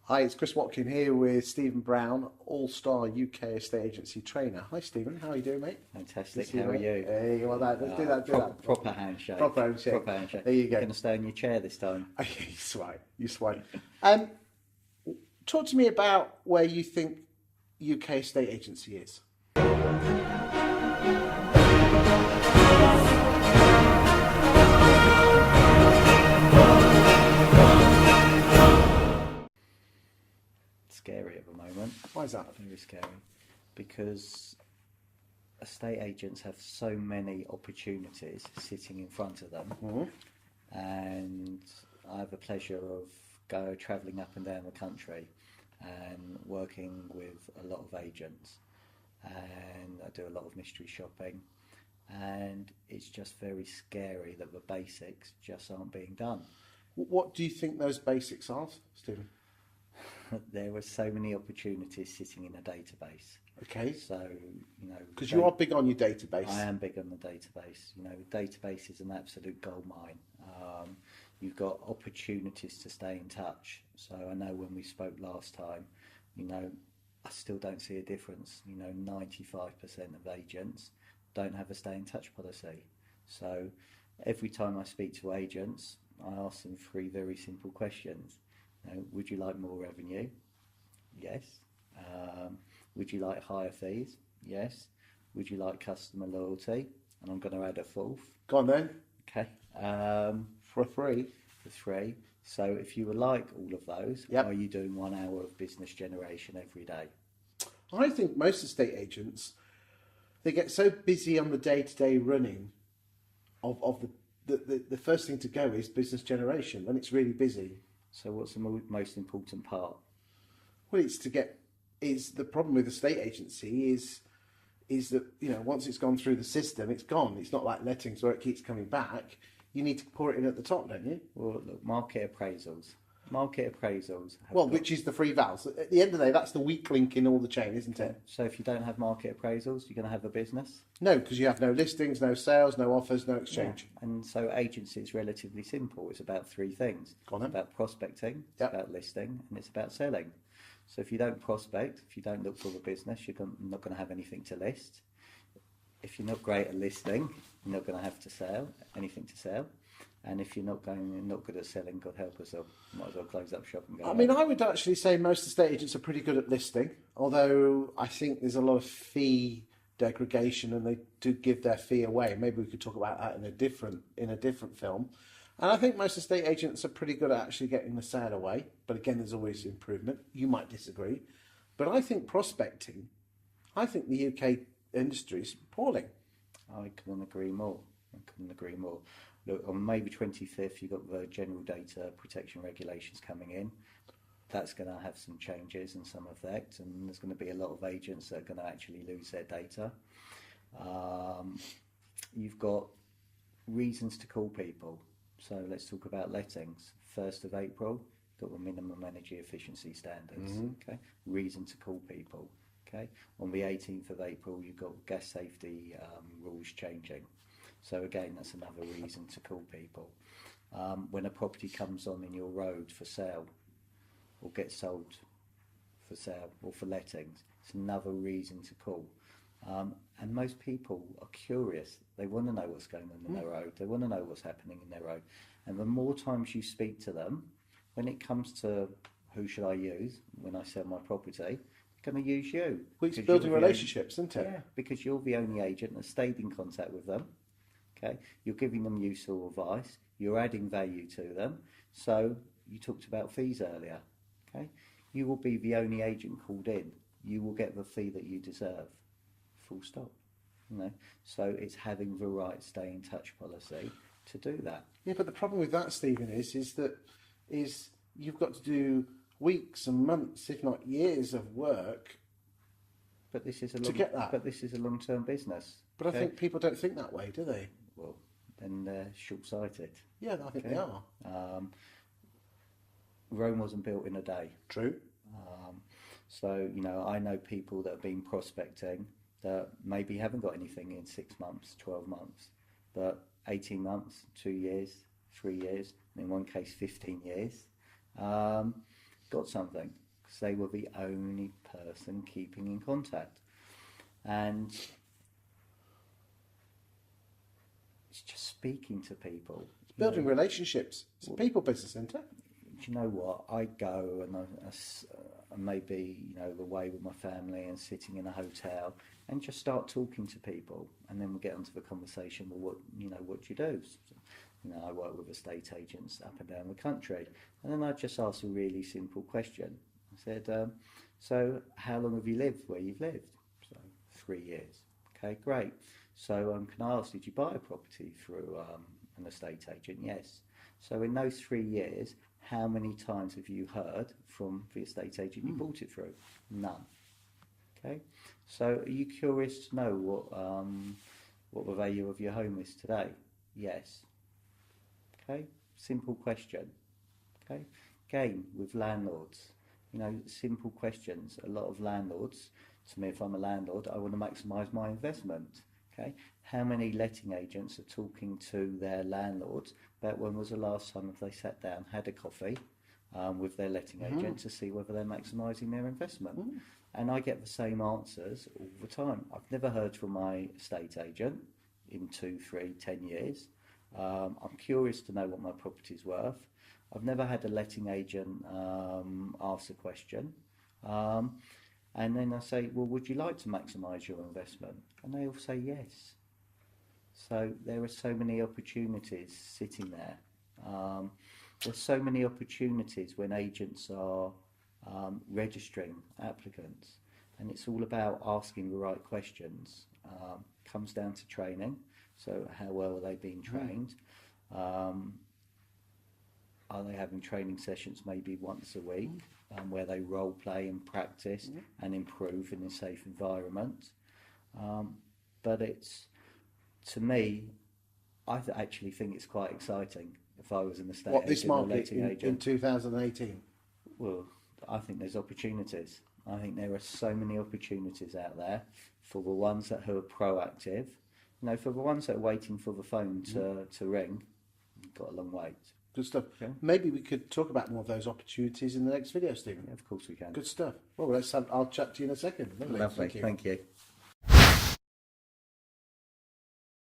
Hi, it's Chris Watkin here with Stephen Brown, All-Star UK Estate Agency Trainer. Hi Stephen, how are you doing, mate? Fantastic, how are you? Hey, well, let's do that. Proper handshake. Proper handshake. Proper handshake. There you go. You're going to stay in your chair this time. You swine. Talk to me about where you think UK Estate Agency is. Scary at the moment. Why is that? Very scary. Because estate agents have so many opportunities sitting in front of them. Mm-hmm. And I have the pleasure of travelling up and down the country and working with a lot of agents. And I do a lot of mystery shopping. And it's just very scary that the basics just aren't being done. What do you think those basics are, Stephen? There are so many opportunities sitting in a database. Okay. So, because you are big on your database. I am big on the database. The database is an absolute gold mine. You've got opportunities to stay in touch. So I know when we spoke last time, I still don't see a difference. 95% of agents don't have a stay in touch policy. So every time I speak to agents, I ask them three very simple questions. Would you like more revenue? Yes. Would you like higher fees? Yes. Would you like customer loyalty? And I'm going to add a fourth. Go on then. Okay. For free. For three. So if you would like all of those, yep. Are you doing 1 hour of business generation every day? I think most estate agents, they get so busy on the day-to-day running of the first thing to go is business generation when it's really busy. So what's the most important part? Well, is the problem with estate agency is that, once it's gone through the system, it's gone. It's not like lettings where it keeps coming back. You need to pour it in at the top, don't you? Well, look, market appraisals. Which is the free vals. At the end of the day, that's the weak link in all the chain, isn't it? So if you don't have market appraisals, you're going to have a business? No, because you have no listings, no sales, no offers, no exchange. Yeah. And so agency is relatively simple. It's about three things. Go on then. It's about prospecting, it's about listing, and it's about selling. So if you don't prospect, if you don't look for the business, you're not going to have anything to list. If you're not great at listing, you're not going to have anything to sell. And if you're not good at selling, God help us all. Might as well close up shop and go. I would actually say most estate agents are pretty good at listing, although I think there's a lot of fee degradation and they do give their fee away. Maybe we could talk about that in a different film. And I think most estate agents are pretty good at actually getting the sale away. But again, there's always improvement. You might disagree. But I think prospecting, I think the UK industry is appalling. I couldn't agree more. Look, on May the 25th, you've got the General Data Protection Regulations coming in. That's going to have some changes and some effect, and there's going to be a lot of agents that are going to actually lose their data. You've got reasons to call people. So let's talk about lettings. 1st of April, got the minimum energy efficiency standards. Mm-hmm. Okay, reason to call people. Okay, on the 18th of April, you've got gas safety rules changing. So again, that's another reason to call people. When a property comes on in your road for sale or gets sold for sale or for lettings, it's another reason to call. And most people are curious. They want to know what's going on in their road. They want to know what's happening in their road. And the more times you speak to them, when it comes to who should I use when I sell my property, they're going to use you. Well, it's building relationships, isn't it? Yeah, because you're the only agent that stayed in contact with them. Okay, you're giving them useful advice. You're adding value to them. So you talked about fees earlier. Okay, you will be the only agent called in. You will get the fee that you deserve. Full stop. So it's having the right stay in touch policy to do that. Yeah, but the problem with that, Stephen, is you've got to do weeks and months, if not years, of work. But this is get that. But this is a long-term business. But okay? I think people don't think that way, do they? Well, then they're short-sighted. Yeah, I think they are. Rome wasn't built in a day. True. So, I know people that have been prospecting that maybe haven't got anything in 6 months, 12 months, but 18 months, 2 years, 3 years, and in one case 15 years. got something, because they were the only person keeping in contact. And it's just speaking to people. It's building relationships. It's a people business, isn't it? Do you know what? I go and I maybe, away with my family and sitting in a hotel and just start talking to people, and then we get onto the conversation. Well, what do you do? I work with estate agents up and down the country, and then I just ask a really simple question. I said, so how long have you lived where you've lived? So 3 years. Okay, great. So can I ask, did you buy a property through an estate agent? Yes. So in those 3 years, how many times have you heard from the estate agent you bought it through? None. Okay. So are you curious to know what the value of your home is today? Yes. Okay. Simple question. Okay. Again, with landlords, simple questions. A lot of landlords, to me, if I'm a landlord, I want to maximise my investment. Okay. How many letting agents are talking to their landlords about when was the last time if they sat down, had a coffee with their letting agent to see whether they're maximising their investment? And I get the same answers all the time. I've never heard from my estate agent in 2, 3, 10 years. I'm curious to know what my property's worth. I've never had a letting agent ask a question. And then I say, well, would you like to maximise your investment? And they all say yes. So there are so many opportunities sitting there. There's so many opportunities when agents are registering applicants. And it's all about asking the right questions. Comes down to training. So how well are they being trained? Are they having training sessions maybe once a week where they role play and practice and improve in a safe environment? But it's, to me, I actually think it's quite exciting if I was an estate agent. What, this market in 2018? Well, I think there's opportunities. I think there are so many opportunities out there for the ones that are proactive. For the ones that are waiting for the phone to ring, you've got a long wait. Good stuff. Okay. Maybe we could talk about more of those opportunities in the next video, Stephen. Yeah, of course we can. Good stuff. Well, I'll chat to you in a second. Lovely. Thank you.